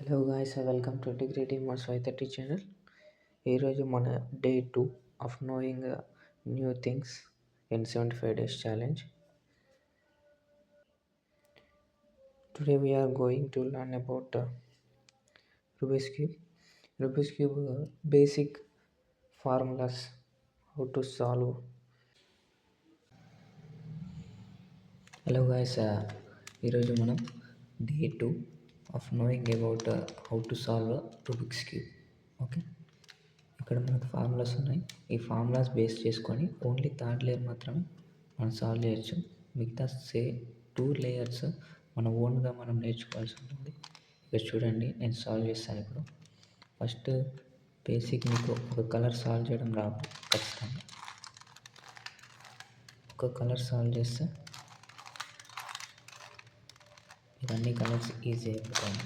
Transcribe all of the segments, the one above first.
Hello guys, welcome to degree teamers 530 channel. ఈరోజు మన day 2 of knowing new things in 75 days challenge. Today we are going to learn about Rubik's Cube. Rubik's Cube basic formulas, how to solve. Hello guys, ఈరోజు మనం day 2 of knowing about how to solve Rubik's cube. Okay, ఇక్కడ మనకు formulas ఉన్నాయి. ఈ formulas base చేసుకొని only third layer మాత్రమే మనం solve చేయొచ్చు. మిగతా 2 లేయర్స్ మన ఓన్గా మనం నేర్చుకోవాల్సి ఉంటుంది. ఇక్కడ చూడండి, నేను సాల్వ్ చేస్తాను. ఇప్పుడు ఫస్ట్ బేసిక్ మీకు ఒక కలర్ సాల్వ్ చేయడం రాదు. ఖచ్చితంగా ఒక కలర్ సాల్వ్ చేస్తే ఇవన్నీ కలర్స్ ఈజీ అయిపోతాయి.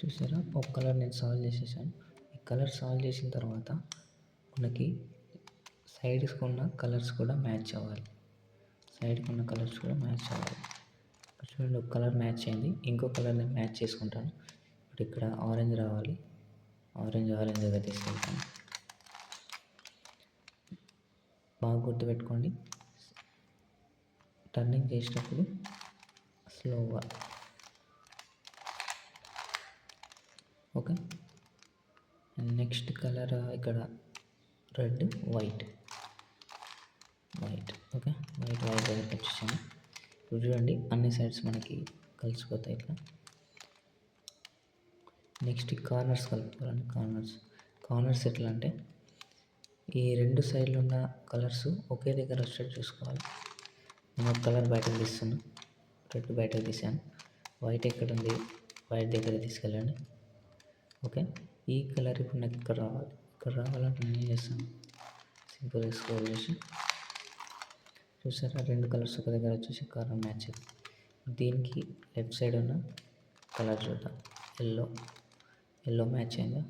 చూసారా, ఒక కలర్ నేను సాల్వ్ చేసేసాను. ఈ కలర్ సాల్వ్ చేసిన తర్వాత మనకి సైడ్స్కి ఉన్న కలర్స్ కూడా మ్యాచ్ అవ్వాలి. చూడండి, ఒక కలర్ మ్యాచ్ అయింది. ఇంకో కలర్ నేను మ్యాచ్ చేసుకుంటాను. ఇప్పుడు ఇక్కడ ఆరెంజ్ రావాలి. ఆరెంజ్గా తీసుకెళ్తాను. బాగా గుర్తుపెట్టుకోండి, టర్నింగ్ చేసేటప్పుడు స్లోగా. ఓకే, నెక్స్ట్ కలర్ ఇక్కడ రెడ్, వైట్. ఓకే, వైట్ దగ్గరికి వచ్చేసాను. ఇప్పుడు చూడండి, అన్ని సైడ్స్ మనకి కలిసిపోతాయి. ఇక్కడ నెక్స్ట్ కార్నర్స్ కలుపుకోవాలండి. కార్నర్స్ ఎట్లా అంటే, ఈ 2 సైడ్లు ఉన్న కలర్స్ ఒకే దగ్గర వచ్చేటట్టు చూసుకోవాలి. నేను ఒక కలర్ బయటకు తీస్తాను, రెడ్ బయటకు తీసాను. వైట్ ఎక్కడ ఉంది, వైట్ దగ్గర తీసుకెళ్ళండి. ఓకే, ఈ కలర్ ఇప్పుడు నాకు ఇక్కడ రావాలంటే నేను ఏం చేస్తాను, సింపుల్గా స్క్రోల్ చేసి చూసారా, 2 కలర్స్ ఒక దగ్గర వచ్చేసి కార్నర్ మ్యాచ్ అయింది. దీనికి లెఫ్ట్ సైడ్ ఉన్న కలర్ చూద్దాం. ఎల్లో మ్యాచ్ అయిందా?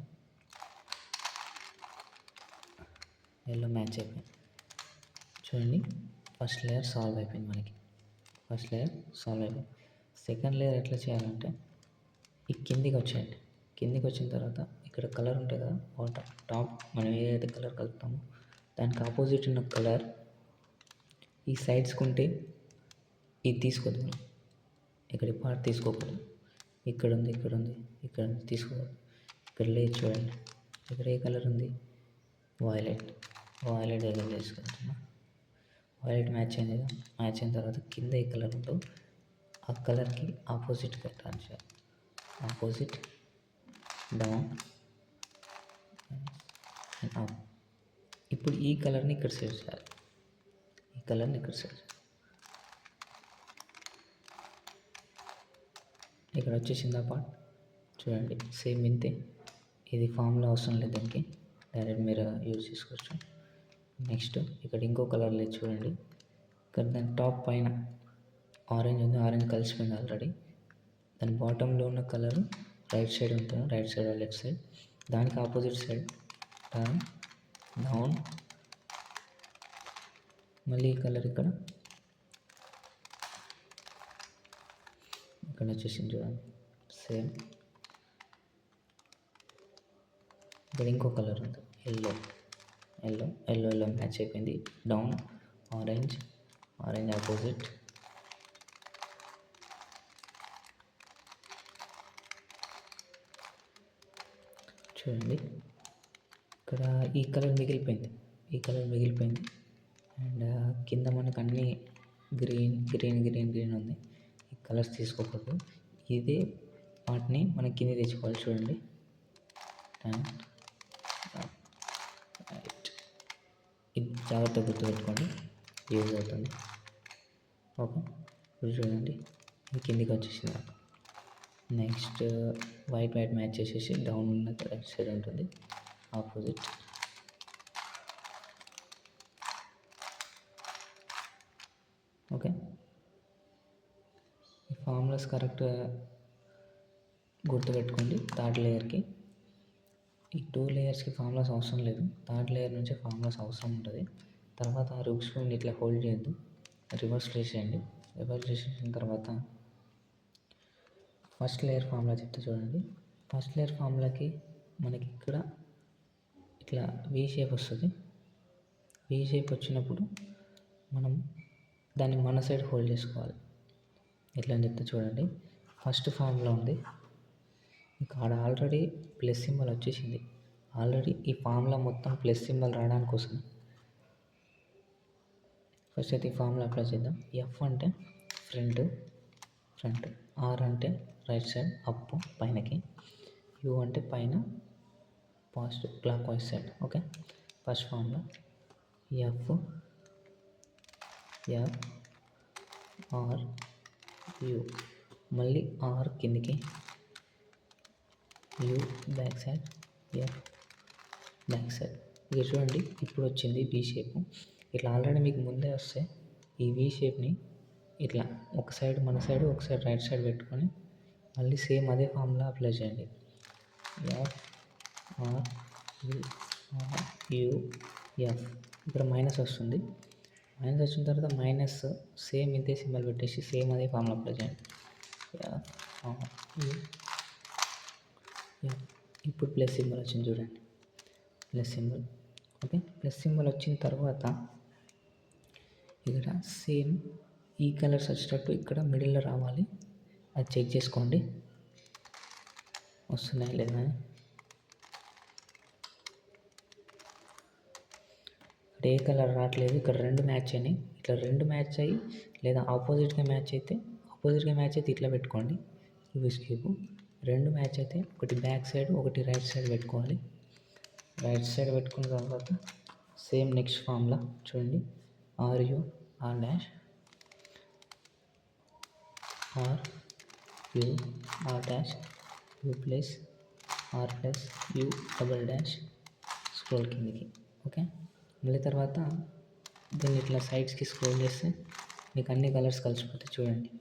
ఎల్లో మ్యాచ్ అయిపోయింది. చూడండి, ఫస్ట్ లేయర్ సాల్వ్ అయిపోయింది. సెకండ్ లేయర్ ఎట్లా చేయాలంటే, ఈ కిందికి వచ్చేయండి. కిందికి వచ్చిన తర్వాత ఇక్కడ కలర్ ఉంటుంది కదా, టాప్ మనం ఏదైతే కలర్ కలుపుతామో దానికి ఆపోజిట్ ఉన్న కలర్ ఈ సైడ్స్కి ఉంటే ఇది తీసుకోవద్దు. ఇక్కడ పార్ట్ తీసుకోకూడదు. ఇక్కడ ఉంది తీసుకోకూడదు. ఇక్కడ లేదు, చూడండి, ఇక్కడ ఏ కలర్ ఉంది, వైలెట్ దగ్గర తీసుకెళ్తున్నా. వైలెట్ మ్యాచ్ అయింది కదా. మ్యాచ్ అయిన తర్వాత కింద ఏ కలర్ ఉందో ఆ కలర్కి ఆపోజిట్గా టర్న్ చేయాలి. Opposite, down and up. ఇప్పుడు ఈ కలర్ని ఇక్కడ సెట్ చేయాలి. ఇక్కడ వచ్చేసింది ఆ పార్ట్. చూడండి, సేమ్ ఇంతే. ఇది ఫామ్లో అవసరం లేదు, దానికి డైరెక్ట్ మీరు యూజ్ చేసుకోవచ్చు. నెక్స్ట్ ఇక్కడ ఇంకో కలర్ లేదు, చూడండి. ఇక్కడ దాని టాప్ పైన ఆరెంజ్ ఉంది, ఆరెంజ్ కలిసిపోయింది ఆల్రెడీ. దాని బాటంలో ఉన్న కలర్ రైట్ సైడ్ ఉంటుంది, రైట్ సైడ్ లెఫ్ట్ సైడ్. దానికి ఆపోజిట్ సైడ్ టర్న్, డౌన్. మళ్ళీ ఈ కలర్ ఇక్కడ వచ్చేసింది, చూడండి, సేమ్. ఇక్కడ ఇంకో కలర్ ఉంది, ఎల్లో మ్యాచ్ అయిపోయింది. Down, orange opposite. చూడండి, ఇక్కడ ఈ కలర్ మిగిలిపోయింది. అండ్ కింద మనకు అన్నీ గ్రీన్ ఉంది. ఈ కలర్స్ తీసుకోకూడదు. ఇదే వాటిని మనం కింద తెచ్చుకోవాలి. చూడండి, ఇది జాగ్రత్తగా గుర్తుపెట్టుకోండి, యూజ్ అవుతుంది. ఓకే, ఇప్పుడు చూడండి, ఇది కిందికి వచ్చేసింది నాకు. నెక్స్ట్ వైట్ మ్యాచ్ చేసేసి డౌన్ ఉన్న రైట్ సైడ్ ఉంటుంది, ఆపోజిట్. ఓకే, ఈ ఫార్ములాస్ కరెక్ట్గా గుర్తుపెట్టుకోండి. థర్డ్ లేయర్కి ఈ 2 లేయర్స్కి ఫార్ములాస్ అవసరం లేదు. థర్డ్ లేయర్ నుంచే ఫార్ములాస్ అవసరం ఉంటుంది. తర్వాత ఆ రూబిక్స్ క్యూబ్ని ఇట్లా హోల్డ్ చేయొద్దు, రివర్స్ చేసేయండి. రివర్స్ చేసేసిన తర్వాత ఫస్ట్ లేయర్ ఫార్ములా చెప్తే చూడండి. ఫస్ట్ లేయర్ ఫార్ములాకి మనకి ఇక్కడ ఇట్లా వీ షేప్ వస్తుంది. వీ షేప్ వచ్చినప్పుడు మనం దాన్ని మన సైడ్ హోల్డ్ చేసుకోవాలి. ఎట్లా అని చెప్తే చూడండి. ఫస్ట్ ఫార్ములా ఉంది, ఇక్కడ ఆల్రెడీ ప్లస్ సింబల్ వచ్చేసింది. ఆల్రెడీ ఈ ఫార్ములా మొత్తం ప్లస్ సింబల్ రావడానికి కోసం ఫస్ట్ అయితే ఈ ఫార్ములా అప్లై చేద్దాం. ఎఫ్ అంటే ఫ్రంట్, ఆర్ అంటే రైట్ సైడ్ అప్ పైనకి, యూ అంటే పైన positive clock wise side. Okay, first formula F R you, మళ్ళీ ఆర్ కిందికి, you back side, F back side. ఇక చూడండి ఇప్పుడు వచ్చింది వి షేప్. ఇట్లా ఆల్రెడీ మీకు ముందే వస్తే ఈ వి షేప్ని ఇట్లా ఒక సైడ్ మన సైడ్, ఒక సైడ్ రైట్ సైడ్ పెట్టుకొని మళ్ళీ సేమ్ అదే ఫార్ములా అప్లై చేయండి. F R you F. ఇక్కడ మైనస్ వస్తుంది. మైనస్ వచ్చిన తర్వాత మైనస్ సేమ్ ఇంతే సింబల్ పెట్టేసి సేమ్ అదే ఫార్ములా అప్లై చేయండి. F R you F. ఇప్పుడు ప్లస్ సింబల్ వచ్చింది చూడండి, plus symbol. Okay, plus symbol వచ్చిన తర్వాత ఇక్కడ సేమ్ ఈ కలర్స్ వచ్చేటట్టు ఇక్కడ మిడిల్లో రావాలి. అది చెక్ చేసుకోండి వస్తున్నాయి లేదా అని. ఇక్కడ ఏ కలర్ రావట్లేదు, ఇక్కడ రెండు మ్యాచ్ అయినాయి. ఇట్లా రెండు మ్యాచ్ అయ్యి లేదా ఆపోజిట్గా మ్యాచ్ అయితే ఇట్లా పెట్టుకోండి. రూబిక్స్ క్యూబ్ రెండు మ్యాచ్ అయితే ఒకటి బ్యాక్ సైడ్, ఒకటి రైట్ సైడ్ పెట్టుకోవాలి. రైట్ సైడ్ పెట్టుకున్న తర్వాత సేమ్ నెక్స్ట్ ఫార్ములా చూడండి. R U R dash, R U R dash, U plus R plus U double dash, scroll కిందికి. ఓకే, మళ్ళీ తర్వాత దీన్ని ఇట్లా సైడ్స్కి స్క్రోల్ చేస్తే మీకు అన్ని కలర్స్ కలిసిపోతాయి. చూడండి,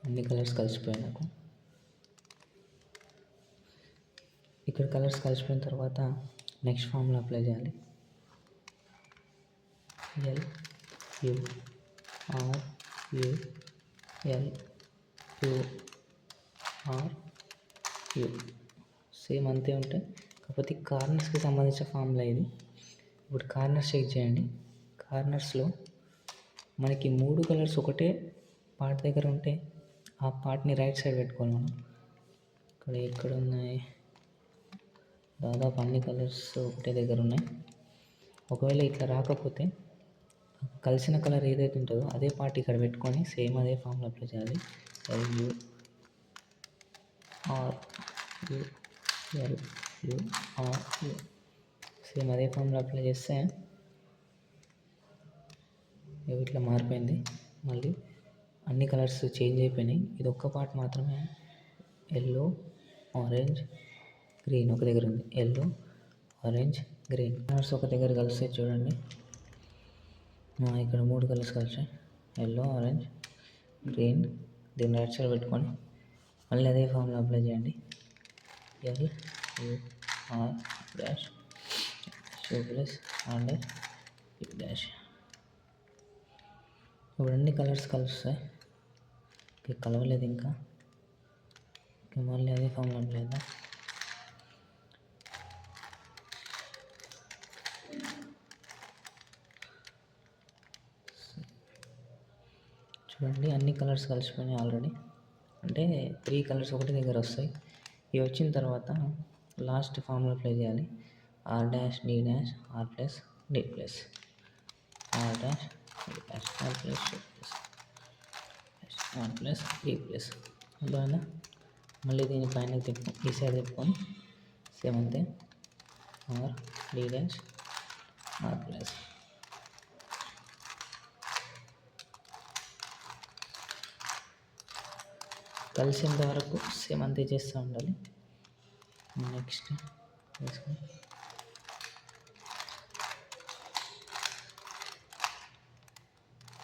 అన్ని కలర్స్ కలిసిపోయాయి నాకు. ఇక్కడ కలర్స్ కలిసిపోయిన తర్వాత నెక్స్ట్ ఫార్ములా అప్లై చేయాలి. L U R U L U R U, same అంతే ఉంటాయి. కాకపోతే కార్నర్స్కి సంబంధించిన ఫార్ములా ఇది. ఇప్పుడు కార్నర్స్ చెక్ చేయండి. కార్నర్స్లో మనకి మూడు కలర్స్ ఒకటే పార్ట్ దగ్గర ఉంటే ఆ పార్ట్ని రైట్ సైడ్ పెట్టుకోవాలి మనం. ఇక్కడ ఎక్కడ ఉన్నాయి, దాదాపు అన్ని కలర్స్ ఒకటే దగ్గర ఉన్నాయి. ఒకవేళ ఇట్లా రాకపోతే కలిసిన కలర్ ఏదైతే ఉంటుందో అదే పార్ట్ ఇక్కడ పెట్టుకొని సేమ్ అదే ఫార్ములా అప్లై చేయాలి. LU R U LU R U, same అదే ఫార్ములా అప్లై చేస్తే ఇట్లా మారిపోయింది. మళ్ళీ అన్ని కలర్స్ చేంజ్ అయిపోయినాయి. ఇది ఒక్క పార్ట్ మాత్రమే ఎల్లో ఆరెంజ్ గ్రీన్ ఒక దగ్గర ఉంది. ఎల్లో ఆరెంజ్ గ్రీన్ కలర్స్ ఒక దగ్గర కలిస్తే చూడండి, ఇక్కడ మూడు కలర్స్ కలిసాయి, ఎల్లో ఆరెంజ్ గ్రీన్. దీన్ని రైట్ సైడ్ పెట్టుకొని మళ్ళీ అదే ఫార్ములా అప్లై చేయండి. L U R dash U plus R dash you dash. ఇప్పుడు అన్ని కలర్స్ కలుస్తాయి. కలవలేదు ఇంకా, మళ్ళీ అదే ఫార్ములా అప్లై చేద్దాం. చూడండి, అన్ని కలర్స్ కలిసిపోయినాయి ఆల్రెడీ. అంటే 3 కలర్స్ ఒకటి దగ్గర వస్తాయి. ఇవి వచ్చిన తర్వాత లాస్ట్ ఫార్ములా అప్లై చేయాలి. R dash D dash R plus D plus, R dash D dash R plus D plus, R plus D plus. అర్థమైందా? మళ్ళీ దీని పైన ఈ సైడ్ తిప్పుకొని సేమ్ అంతే, R D dash R plus. కలిసేంత వరకు సేమ్ అంతే చేస్తూ ఉండాలి. నెక్స్ట్ వేసుకొని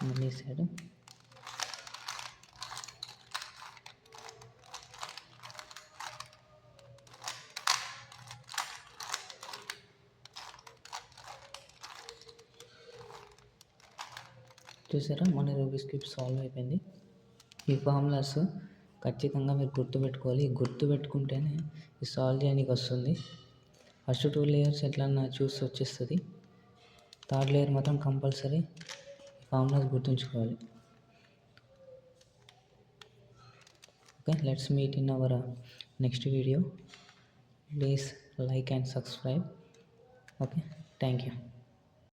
మళ్ళీ సైడ్ చూసారా, మన రూబిక్స్ క్యూబ్ సాల్వ్ అయిపోయింది. ఈ ఫార్ములాస్ ఖచ్చితంగా మీరు గుర్తుపెట్టుకోవాలి. గుర్తుపెట్టుకుంటేనే ఈ సాల్వ్ చేయడానికి వస్తుంది. ఫస్ట్ 2 లేయర్స్ ఎట్లన్నా చూసి వచ్చేస్తుంది. థర్డ్ లేయర్ మాత్రం కంపల్సరీ ఈ ఫార్ములాస్ గుర్తుంచుకోవాలి. Okay, let's meet in our next video. Please like and subscribe. Okay, thank you.